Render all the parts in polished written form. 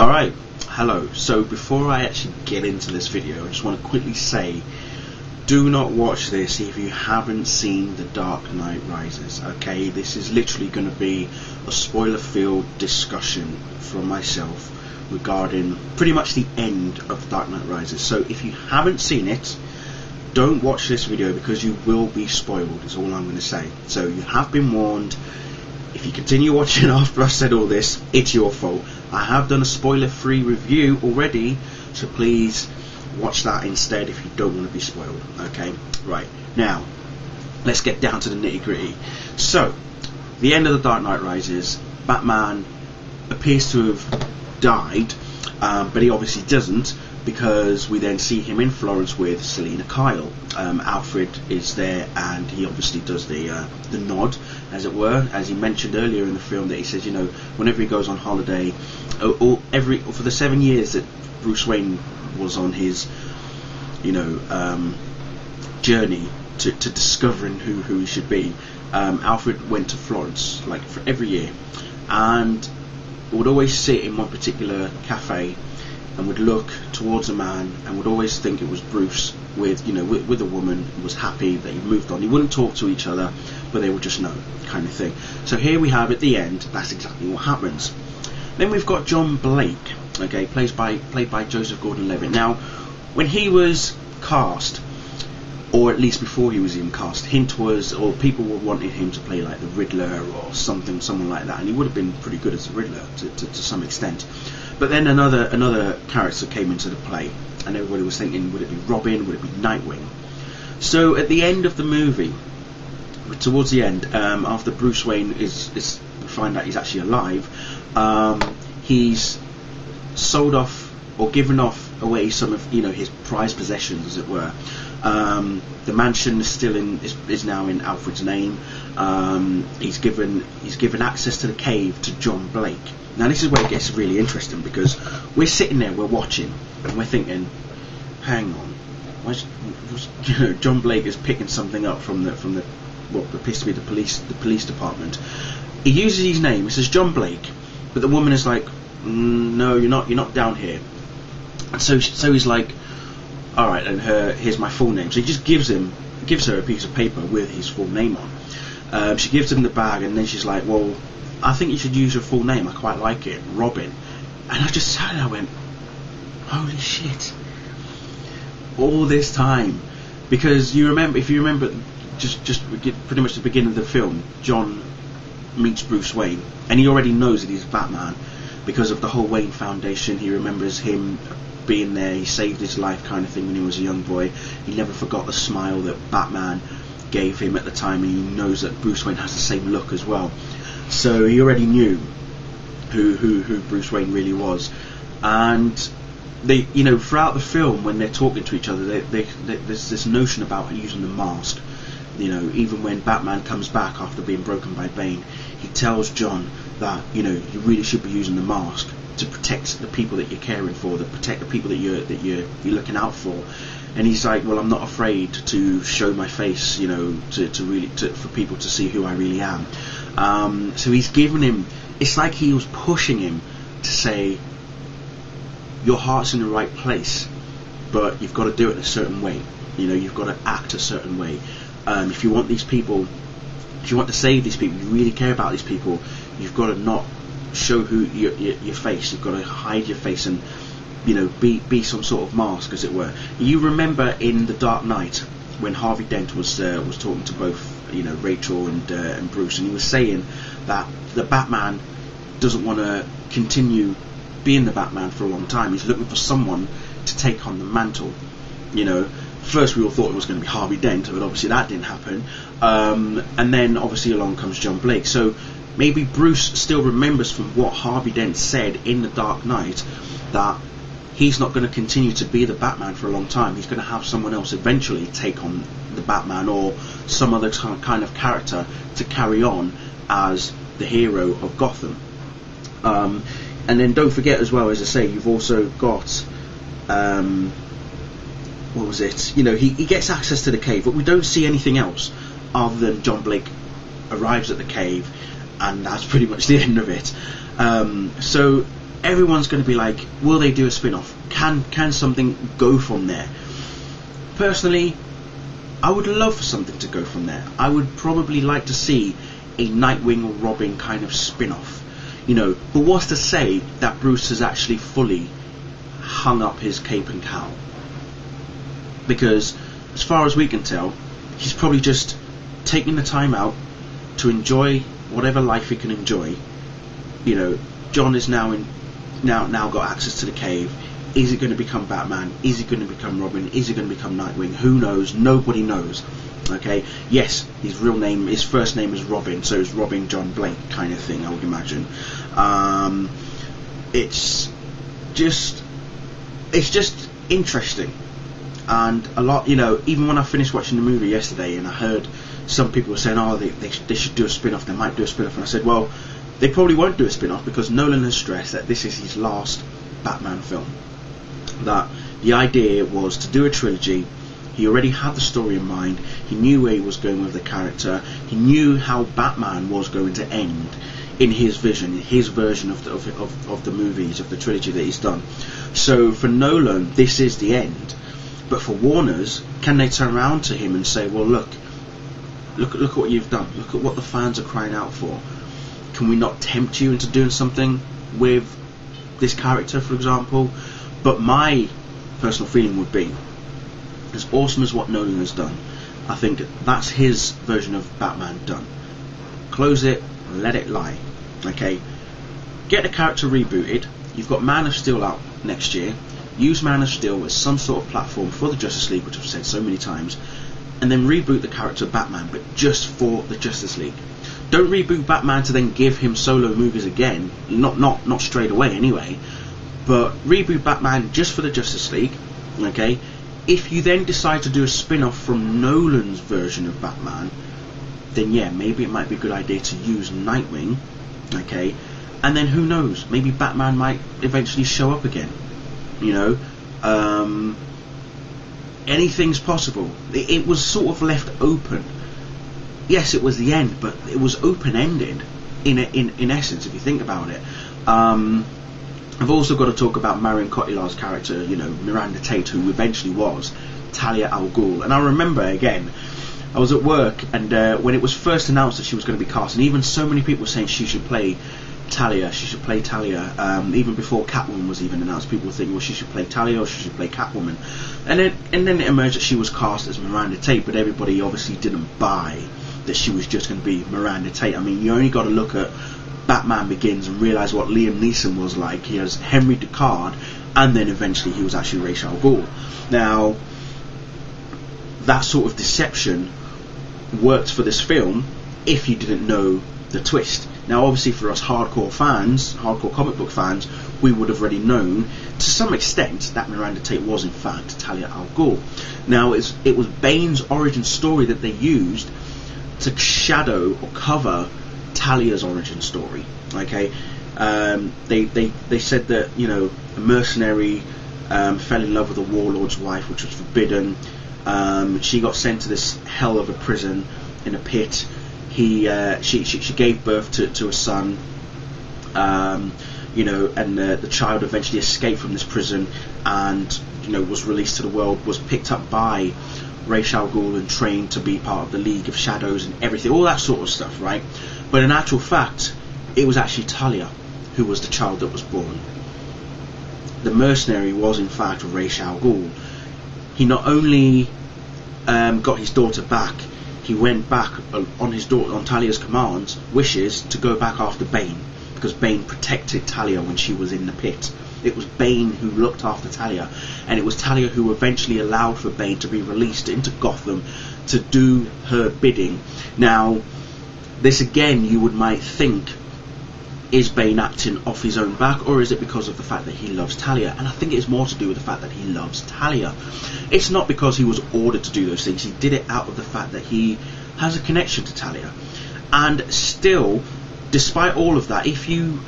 Alright, hello. So before I actually get into this video, I just want to quickly say, do not watch this if you haven't seen The Dark Knight Rises. Okay, this is literally going to be a spoiler-filled discussion from myself regarding pretty much the end of The Dark Knight Rises. So if you haven't seen it, don't watch this video because you will be spoiled, is all I'm going to say. So you have been warned. If you continue watching after I've said all this, it's your fault. I have done a spoiler-free review already, so please watch that instead if you don't want to be spoiled. Okay, right, now let's get down to the nitty-gritty. So, the end of The Dark Knight Rises, Batman appears to have died, but he obviously doesn't, because we then see him in Florence with Selina Kyle. Alfred is there, and he obviously does the nod, as it were, as he mentioned earlier in the film, that he says, you know, whenever he goes on holiday, for the 7 years that Bruce Wayne was on his, you know, journey to discovering who he should be, Alfred went to Florence like for every year, and would always sit in one particular cafe and would look towards a man and would always think it was Bruce with, you know, with a woman, and was happy that he moved on. He wouldn't talk to each other, but they would just know, kind of thing. So here we have at the end, that's exactly what happens. Then we've got John Blake, okay, played by Joseph Gordon-Levitt. Now, when he was cast, or at least before he was even cast, hint was, or people were wanting him to play like the Riddler or someone like that, and he would have been pretty good as the Riddler to some extent. But then another character came into the play, and everybody was thinking, would it be Robin, would it be Nightwing? So at the end of the movie, towards the end, after Bruce Wayne is we find out he's actually alive, he's sold off or given off away some of, you know, his prized possessions, as it were. The mansion is still is now in Alfred's name. He's given access to the cave to John Blake. Now this is where it gets really interesting, because we're sitting there, we're watching, and we're thinking, hang on, you know, John Blake is picking something up from what appears to be the police department. He uses his name, it says John Blake, but the woman is like, no, you're not down here. And so he's like, all right, and here's my full name. So he just gives her a piece of paper with his full name on. She gives him the bag, and then she's like, well, I think you should use your full name, I quite like it, Robin. And I just sat there and I went, holy shit, all this time. Because if you remember just pretty much the beginning of the film, John meets Bruce Wayne, and he already knows that he's Batman because of the whole Wayne Foundation. He remembers him being there, he saved his life, kind of thing, when he was a young boy. He never forgot the smile that Batman gave him at the time, and he knows that Bruce Wayne has the same look as well. So he already knew who Bruce Wayne really was. And they, you know, throughout the film, when they're talking to each other, there's this notion about using the mask. You know, even when Batman comes back after being broken by Bane, he tells John that, you know, you really should be using the mask to protect the people that you're caring for, to protect the people that you're looking out for. And he's like, well, I'm not afraid to show my face, you know, for people to see who I really am. So he's given him, it's like he was pushing him to say, your heart's in the right place, but you've got to do it a certain way. You know, you've got to act a certain way. If you want these people, if you want to save these people, you really care about these people, you've got to not show your face. You've got to hide your face and, you know, be some sort of mask, as it were. You remember in The Dark Knight when Harvey Dent was talking to both, you know, Rachel and Bruce, and he was saying that the Batman doesn't want to continue being the Batman for a long time. He's looking for someone to take on the mantle. You know, first we all thought it was going to be Harvey Dent, but obviously that didn't happen. And then obviously along comes John Blake. So maybe Bruce still remembers from what Harvey Dent said in The Dark Knight that he's not going to continue to be the Batman for a long time. He's going to have someone else eventually take on the Batman, or some other kind of character to carry on as the hero of Gotham. And then don't forget as well, as I say, you've also got what was it? You know, he gets access to the cave, but we don't see anything else other than John Blake arrives at the cave, and that's pretty much the end of it. So everyone's going to be like, will they do a spin-off? Can something go from there? Personally, I would love for something to go from there. I would probably like to see a Nightwing or Robin kind of spin-off, you know. But what's to say that Bruce has actually fully hung up his cape and cowl? Because as far as we can tell, he's probably just taking the time out to enjoy whatever life he can enjoy. You know, John is now got access to the cave. Is he going to become Batman? Is he going to become Robin? Is he going to become Nightwing? Who knows? Nobody knows. Okay, yes, his first name is Robin, so it's Robin John Blake kind of thing, I would imagine. It's just interesting, and a lot, you know. Even when I finished watching the movie yesterday, and I heard some people were saying, "Oh, they should do a spin-off. They might do a spin-off," and I said, "Well, they probably won't do a spin-off because Nolan has stressed that this is his last Batman film. That the idea was to do a trilogy. He already had the story in mind. He knew where he was going with the character. He knew how Batman was going to end in his vision, his version of the movies, of the trilogy that he's done. So for Nolan, this is the end. But for Warner's, can they turn around to him and say, well, look at what you've done. Look at what the fans are crying out for. Can we not tempt you into doing something with this character, for example?" But my personal feeling would be, as awesome as what Nolan has done, I think that's his version of Batman done. Close it, let it lie. Okay, get the character rebooted. You've got Man of Steel out next year. Use Man of Steel as some sort of platform for the Justice League, which I've said so many times, and then reboot the character Batman, but just for the Justice League. Don't reboot Batman to then give him solo movies again. Not straight away anyway. But reboot Batman just for the Justice League. Okay. If you then decide to do a spin-off from Nolan's version of Batman, then yeah, maybe it might be a good idea to use Nightwing. Okay. And then who knows? Maybe Batman might eventually show up again. You know. Anything's possible. It was sort of left open. Yes, it was the end, but it was open-ended in essence, if you think about it. I've also got to talk about Marion Cotillard's character, you know, Miranda Tate, who eventually was Talia Al Ghul. And I remember, again, I was at work, and when it was first announced that she was going to be cast, and even so many people were saying she should play Talia, even before Catwoman was even announced, people were thinking, well, she should play Talia or she should play Catwoman. And then it emerged that she was cast as Miranda Tate, but everybody obviously didn't buy that she was just going to be Miranda Tate. I mean, you only got to look at Batman Begins and realise what Liam Neeson was like. He has Henry Deckard, and then eventually he was actually Ra's al Ghul. Now, that sort of deception worked for this film if you didn't know the twist. Now, obviously, for us hardcore fans, hardcore comic book fans, we would have already known to some extent that Miranda Tate was in fact Talia al Ghul. Now, it was Bane's origin story that they used to shadow or cover Talia's origin story. Okay, they said that, you know, a mercenary fell in love with a warlord's wife, which was forbidden. She got sent to this hell of a prison in a pit. She gave birth to a son, you know, and the child eventually escaped from this prison and, you know, was released to the world, was picked up by Ra's al Ghul and trained to be part of the League of Shadows and everything, all that sort of stuff, right? But in actual fact, it was actually Talia who was the child that was born. The mercenary was in fact Ra's al Ghul. He not only got his daughter back, he went back on Talia's commands, wishes, to go back after Bane, because Bane protected Talia when she was in the pit. It was Bane who looked after Talia, and it was Talia who eventually allowed for Bane to be released into Gotham to do her bidding. Now, this again, you might think, is Bane acting off his own back, or is it because of the fact that he loves Talia? And I think it's more to do with the fact that he loves Talia. It's not because he was ordered to do those things. He did it out of the fact that he has a connection to Talia. And still, despite all of that, if you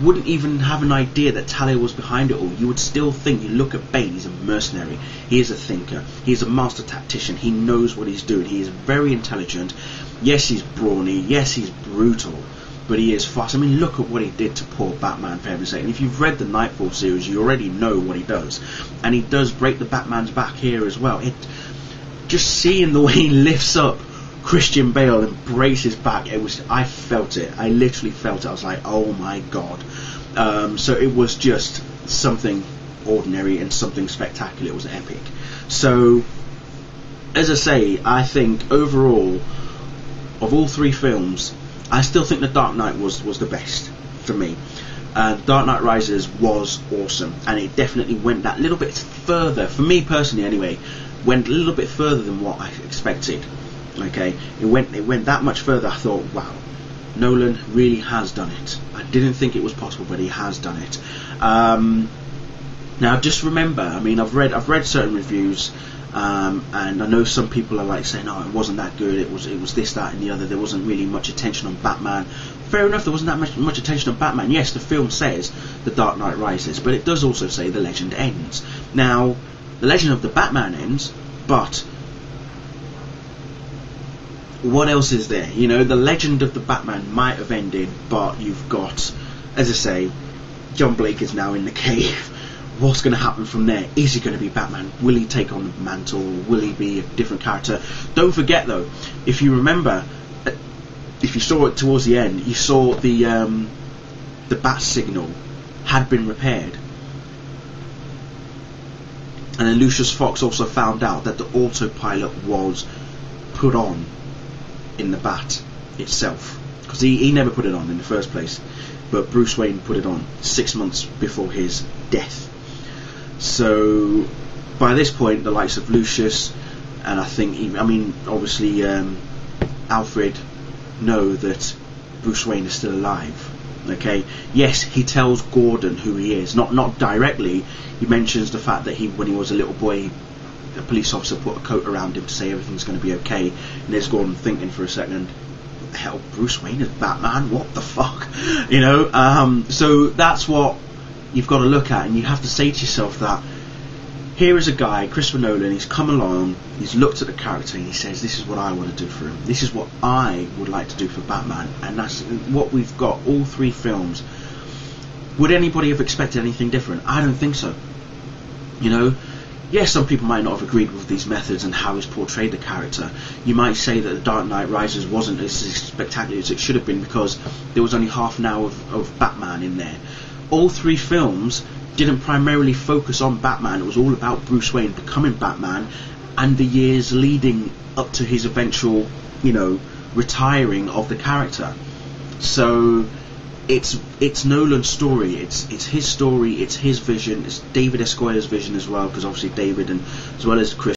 wouldn't even have an idea that Talia was behind it all, you would still think, you look at Bane, he's a mercenary, he is a thinker, he's a master tactician, he knows what he's doing, he is very intelligent. Yes, he's brawny, yes, he's brutal, but he is fast. I mean, look at what he did to poor Batman, for heaven's sake. And if you've read the Nightfall series, you already know what he does. And he does break the Batman's back here as well. Just seeing the way he lifts up Christian Bale and breaks his back, I felt it. I literally felt it. I was like, oh my god. So it was just something ordinary and something spectacular. It was epic. So, as I say, I think overall, of all three films, I still think The Dark Knight was the best for me. Dark Knight Rises was awesome, and it definitely went that little bit further, for me personally anyway, went a little bit further than what I expected. Okay, it went that much further. I thought, wow, Nolan really has done it. I didn't think it was possible, but he has done it. Now, just remember, I mean, I've read certain reviews, and I know some people are like saying, "Oh, it wasn't that good. It was this, that, and the other. There wasn't really much attention on Batman." Fair enough, there wasn't that much attention on Batman. Yes, the film says The Dark Knight Rises, but it does also say the legend ends. Now, the legend of the Batman ends, but what else is there? You know, the legend of the Batman might have ended, but you've got, as I say, John Blake is now in the cave. What's going to happen from there? Is he going to be Batman? Will he take on the mantle? Will he be a different character? Don't forget though, if you remember, if you saw it towards the end, you saw the bat signal had been repaired, and then Lucius Fox also found out that the autopilot was put on in the bat itself, because he never put it on in the first place, but Bruce Wayne put it on 6 months before his death. So by this point, the likes of Lucius, and I think, obviously Alfred, know that Bruce Wayne is still alive. Okay, yes, he tells Gordon who he is, not directly. He mentions the fact that when he was a little boy, a police officer put a coat around him to say everything's going to be okay, and there's Gordon thinking for a second, what the hell, Bruce Wayne is Batman? What the fuck? You know, so that's what you've got to look at, and you have to say to yourself that here is a guy, Christopher Nolan, he's come along, he's looked at the character and he says, this is what I want to do for him, this is what I would like to do for Batman, and that's what we've got, all three films. Would anybody have expected anything different? I don't think so. You know, yes, some people might not have agreed with these methods and how he's portrayed the character. You might say that The Dark Knight Rises wasn't as spectacular as it should have been because there was only half an hour of Batman in there. All three films didn't primarily focus on Batman. It was all about Bruce Wayne becoming Batman and the years leading up to his eventual, you know, retiring of the character. So it's Nolan's story, it's his story, it's his vision, it's David Esquires' vision as well, because obviously David, and as well as Chris